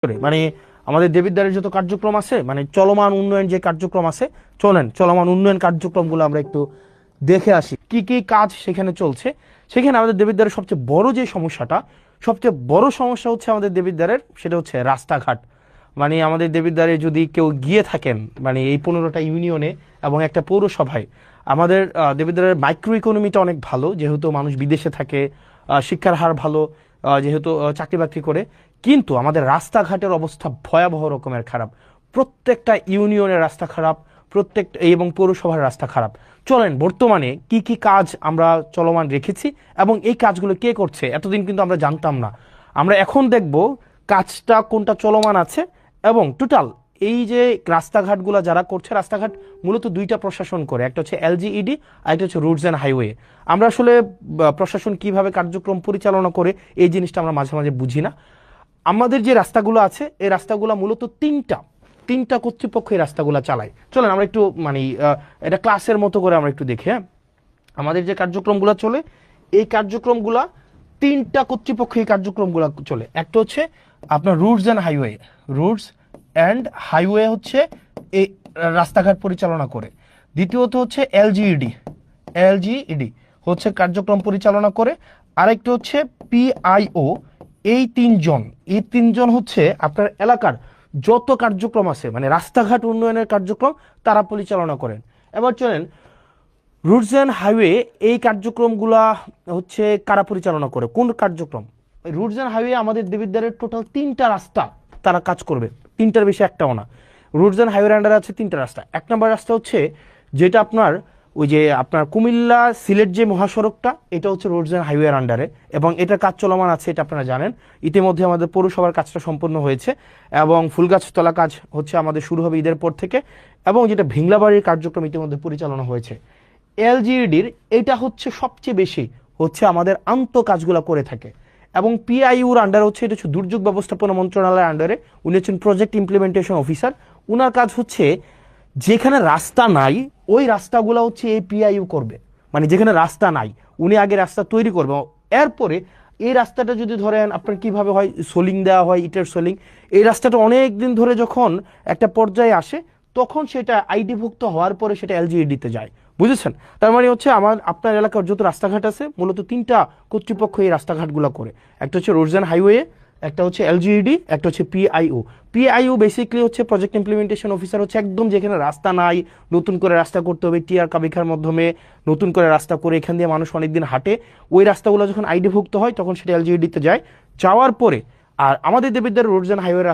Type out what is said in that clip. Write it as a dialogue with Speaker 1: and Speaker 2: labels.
Speaker 1: মানে আমাদের দেবিদ্বারের যত কার্যক্রম আছে, মানে চলমান উন্নয়ন যে কার্যক্রম আছে, চলেন চলমান উন্নয়ন কার্যক্রমগুলো আমরা একটু দেখে আসি কি কি কাজ সেখানে চলছে। সেখানে আমাদের দেবিদ্বারের সবচেয়ে বড় যে সমস্যাটা, সবচেয়ে বড় সমস্যা হচ্ছে আমাদের দেবিদ্বারের, সেটা হচ্ছে রাস্তাঘাট। মানে আমাদের দেবিদ্বারে যদি কেউ গিয়ে থাকেন, মানে এই 15টা ইউনিয়নে এবং একটা পৌরসভায়, আমাদের দেবিদ্বারের মাইক্রো ইকোনমিটা অনেক ভালো, যেহেতু মানুষ বিদেশে থাকে, শিক্ষার হার ভালো, যেহেতু চাকরি বাকরি করে। কিন্তু আমাদের রাস্তাঘাটের অবস্থা ভয়াবহ রকমের খারাপ। প্রত্যেকটা ইউনিয়নের রাস্তা খারাপ, প্রত্যেকটা এবং পৌরসভার রাস্তা খারাপ। চলেন বর্তমানে কি কি কাজ আমরা চলমান রেখেছি এবং এই কাজগুলো কে করছে, এতদিন কিন্তু আমরা জানতাম না। আমরা এখন দেখব কাজটা কোনটা চলমান আছে এবং টোটাল এই যে রাস্তাঘাটগুলো যারা করছে। রাস্তাঘাট মূলত দুইটা প্রশাসন করে, একটা হচ্ছে এলজিইডি আর একটা হচ্ছে রুটস অ্যান্ড হাইওয়ে। আমরা আসলে প্রশাসন কিভাবে কার্যক্রম পরিচালনা করে এই জিনিসটা আমরা মাঝে মাঝে বুঝি না। আমাদের যে রাস্তাগুলো আছে এই রাস্তাগুলো মূলত তিনটা তিনটা কর্তৃপক্ষ এই রাস্তাগুলো চালায়। চলেন আমরা একটু মানে এটা ক্লাসের মতো করে আমরা একটু দেখি। হ্যাঁ, আমাদের যে কার্যক্রমগুলো চলে, এই কার্যক্রমগুলা তিনটা কর্তৃপক্ষ এই কার্যক্রমগুলো চলে। একটা হচ্ছে আপনার roots and highway, roots and highway হচ্ছে এই রাস্তাঘাট পরিচালনা করে। দ্বিতীয়ত হচ্ছে এলজিইডি, এলজিইডি হচ্ছে কার্যক্রম পরিচালনা করে। আরেকটা হচ্ছে পিআইও। এই তিনজন হচ্ছে আপনার এলাকার যত কার্যক্রম আছে, মানে রাস্তাঘাট উন্নয়নের কার্যক্রম তারা পরিচালনা করেন। এবার চলেন রুটস অ্যান্ড হাইওয়ে, এই কার্যক্রমগুলা হচ্ছে কারা পরিচালনা করে, কোন কার্যক্রম? রুটস অ্যান্ড হাইওয়ে আমাদের দেবিদ্বারের টোটাল তিনটা রাস্তা তারা কাজ করবে, তিনটার বেশি একটাও না। রুটস অ্যান্ড হাইওয়ের আন্ডারে আছে তিনটা রাস্তা। এক নম্বর রাস্তা হচ্ছে যেটা আপনার ওই যে আপনার কুমিল্লা সিলেট যে মহাসড়কটা, এটা হচ্ছে রোডস অ্যান্ড হাইওয়ের আন্ডারে এবং এটার কাজ চলমান আছে, এটা আপনারা জানেন। ইতিমধ্যে আমাদের পৌরসভার কাজটা সম্পন্ন হয়েছে এবং ফুলগাছতলা কাজ হচ্ছে আমাদের শুরু হবে ঈদের পর থেকে, এবং যেটা ভিংলাবাড়ির কার্যক্রম ইতিমধ্যে পরিচালনা হয়েছে। এলজিইডির এটা হচ্ছে সবচেয়ে বেশি হচ্ছে আমাদের আন্ত কাজগুলো করে থাকে। এবং পিআইউর আন্ডার হচ্ছে, এটা হচ্ছে দুর্যোগ ব্যবস্থাপনা মন্ত্রণালয়ের আন্ডারে, উনি হচ্ছেন প্রজেক্ট ইমপ্লিমেন্টেশন অফিসার। উনার কাজ হচ্ছে যেখানে রাস্তা নাই ওই রাস্তাগুলো হচ্ছে এই পিআইইউ করবে। মানে যেখানে রাস্তা নাই উনি আগে রাস্তা তৈরি করবে, এরপরে এই রাস্তাটা যদি ধরেন আপনার কিভাবে হয়, সোলিং দেওয়া হয়, ইটের সোলিং, এই রাস্তাটা অনেক দিন ধরে যখন একটা পর্যায়ে আসে তখন সেটা আইডিভুক্ত হওয়ার পরে সেটা এলজিইডিতে যায়। বুঝেছেন? তার মানে হচ্ছে আপনার এলাকার যত রাস্তাঘাট আছে মূলত তিনটা কর্তৃপক্ষ এই রাস্তাঘাটগুলো করে। একটা হচ্ছে রোডস অ্যান্ড হাইওয়ে, একটা হচ্ছে এলজিইডি, একটা হচ্ছে পিআইও। পিআইও বেসিক্যালি হচ্ছে প্রজেক্ট ইমপ্লিমেন্টেশন অফিসার, হচ্ছে একদম যেখানে রাস্তা নাই, নতুন করে রাস্তা করতে হবে, টিআর কাবিখার মাধ্যমে নতুন করে রাস্তা করে এখান দিয়ে মানুষ অনেকদিন হাঁটে, ওই রাস্তাগুলো যখন আইডিভুক্ত হয় তখন সেটা এলজিইডিতে যায়। যাওয়ার পরে আর আমাদের দেবিদ্বার রোডস অ্যান্ড হাইওয়ে